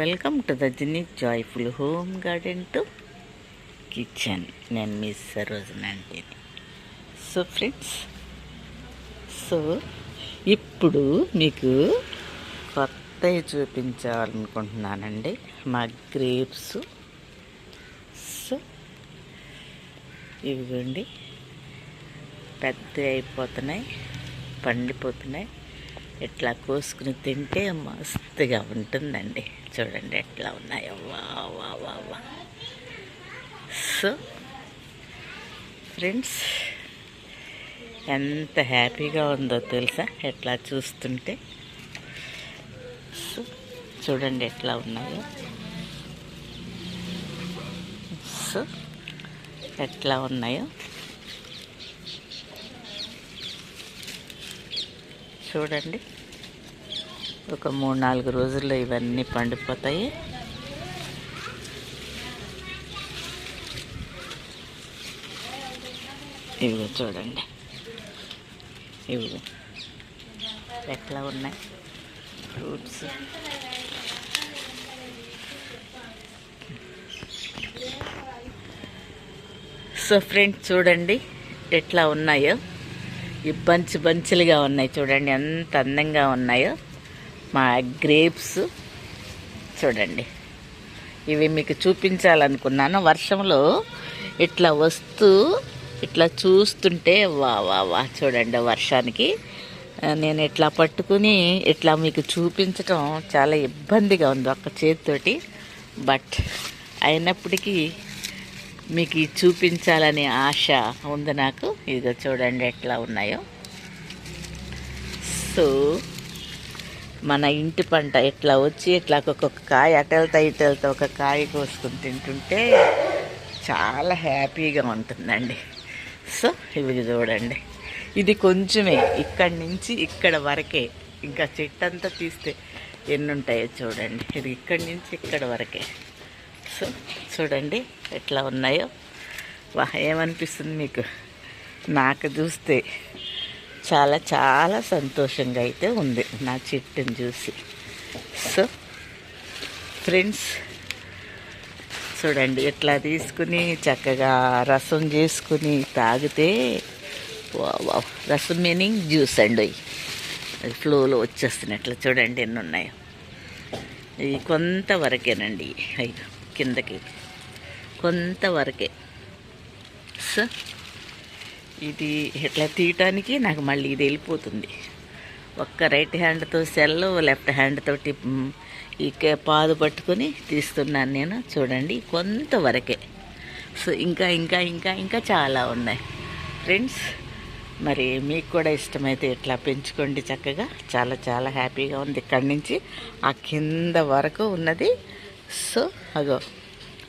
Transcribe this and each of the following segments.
Welcome to the Jini joyful home garden to kitchen. నేను మీ సరోజనండి. So friends, ఇప్పుడు మీకు కొత్తవి చూపించాలనుకుంటున్నానండి. మా గ్రేప్స్. సో ఇవిగోండి, పెద్ద అయిపోతున్నాయి, పండిపోతున్నాయి. ఇట్లా కోసుకుని తింటే మస్తుగా ఉంటుందండి. చూడండి ఎట్లా ఉన్నాయో. వా వా వా వా. సో ఫ్రెండ్స్, ఎంత హ్యాపీగా ఉందో తెలుసా ఎట్లా చూస్తుంటే. సో చూడండి ఎట్లా ఉన్నాయో. సో ఎట్లా ఉన్నాయో చూడండి. ఒక 3-4 రోజుల్లో ఇవన్నీ పండిపోతాయి. ఇవి చూడండి, ఇవి ఎట్లా ఉన్నాయి ఫ్రూట్స్. సో ఫ్రెండ్స్, చూడండి ఎట్లా ఉన్నాయో. ఈ బంచులుగా ఉన్నాయి. చూడండి ఎంత అందంగా ఉన్నాయో మా గ్రేప్స్. చూడండి, ఇవి మీకు చూపించాలనుకున్నాను. వర్షంలో ఇట్లా వస్తూ ఇట్లా చూస్తుంటే వా వా వా. చూడండి, వర్షానికి నేను ఇట్లా పట్టుకుని ఇట్లా మీకు చూపించటం చాలా ఇబ్బందిగా ఉంది ఒక్క చేతితోటి. బట్ అయినప్పటికీ మీకు చూపించాలనే ఆశ ఉంది నాకు. ఇదిగో చూడండి ఎట్లా ఉన్నాయో. సో మన ఇంటి పంట ఇట్లా వచ్చి ఇట్లా ఒక్కొక్క కాయ అటెళ్తా ఇటెళ్తా ఒక కాయ కోసుకుని తింటుంటే చాలా హ్యాపీగా ఉంటుందండి. సో ఇవి చూడండి, ఇది కొంచెమే, ఇక్కడి నుంచి ఇక్కడ వరకే. ఇంకా చెట్టు అంతా తీస్తే ఎన్ని ఉంటాయో చూడండి. ఇది ఇక్కడి నుంచి ఇక్కడ వరకే. సో చూడండి ఎట్లా ఉన్నాయో. వా, ఏమనిపిస్తుంది మీకు? నాకు చూస్తే చాలా చాలా సంతోషంగా అయితే ఉంది నా చెట్టుని చూసి. సో ఫ్రెండ్స్, చూడండి ఎట్లా తీసుకుని చక్కగా రసం చేసుకుని తాగితే వా. రసం మీనింగ్ జ్యూస్ అండి. అది ఫ్లోలో వచ్చేస్తున్నట్లు. చూడండి ఎన్ని ఉన్నాయో. ఇవి కొంతవరకేనండి, అయ్యి కిందకి కొంతవరకే. సో ఇది ఇట్లా తీయటానికి నాకు మళ్ళీ ఇది వెళ్ళిపోతుంది. ఒక్క రైట్ హ్యాండ్తో సెల్, లెఫ్ట్ హ్యాండ్ తోటి ఈ పాదు పట్టుకొని తీస్తున్నాను నేను. చూడండి కొంతవరకే. సో ఇంకా ఇంకా ఇంకా ఇంకా చాలా ఉన్నాయి ఫ్రెండ్స్. మరి మీకు కూడా ఇష్టమైతే ఇట్లా పెంచుకోండి చక్కగా. చాలా చాలా హ్యాపీగా ఉంది. ఇక్కడి నుంచి ఆ కింద వరకు ఉన్నది. సో అగో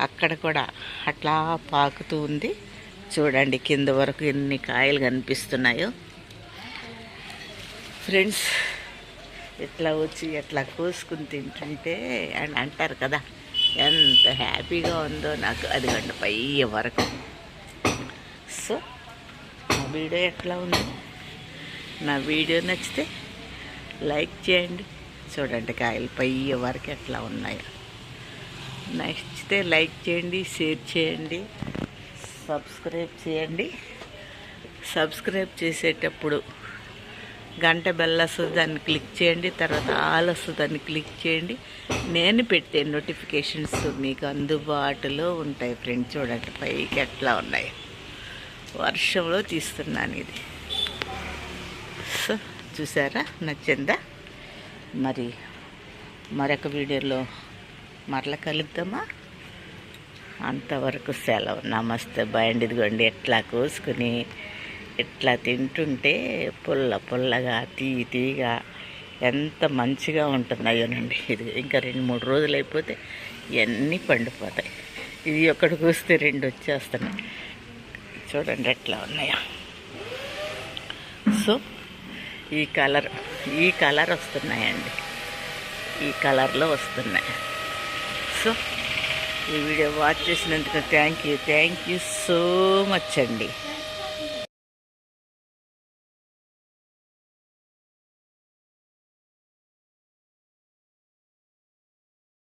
అక్కడ కూడా అట్లా పాకుతూ ఉంది. చూడండి కింద వరకు ఎన్ని కాయలు కనిపిస్తున్నాయో ఫ్రెండ్స్. ఇట్లా వచ్చి ఎట్లా కోసుకుని తింటుంటే అని అంటారు కదా, ఎంత హ్యాపీగా ఉందో నాకు. అది కండి పై వరకు. సో నా వీడియో ఎట్లా ఉంది? నా వీడియో నచ్చితే లైక్ చేయండి. చూడండి కాయలు పై వరకు ఎట్లా ఉన్నాయో. నచ్చితే లైక్ చేయండి, షేర్ చేయండి, సబ్స్క్రైబ్ చేయండి. సబ్స్క్రైబ్ చేసేటప్పుడు గంట బెల్ వస్తుంది, దాన్ని క్లిక్ చేయండి. తర్వాత ఆల్ వస్తుంది, దాన్ని క్లిక్ చేయండి. నేను పెట్టే నోటిఫికేషన్స్ మీకు అందుబాటులో ఉంటాయి ఫ్రెండ్స్. చూడండి పైకి ఎట్లా ఉన్నాయి. వర్షంలో తీస్తున్నాను ఇది. సో చూసారా, నచ్చిందా? మరి మరొక వీడియోలో మరలా కలుద్దామా? అంతవరకు సెలవు. నమస్తే, బాయ్ అండి. ఇదిగోండి ఎట్లా కోసుకుని ఎట్లా తింటుంటే పుల్ల పుల్లగా తీగా ఎంత మంచిగా ఉంటున్నాయోనండి. ఇది ఇంకా 2-3 రోజులు అయిపోతే ఇవన్నీ పండిపోతాయి. ఇది ఒకటి కోస్తే 2 వచ్చేస్తున్నాయి. చూడండి ఎట్లా ఉన్నాయో. సో ఈ కలర్ వస్తున్నాయండి, ఈ కలర్లో వస్తున్నాయి. సో ఈ వీడియో వాచ్ చేసినందుకు థ్యాంక్ యూ సో మచ్ అండి.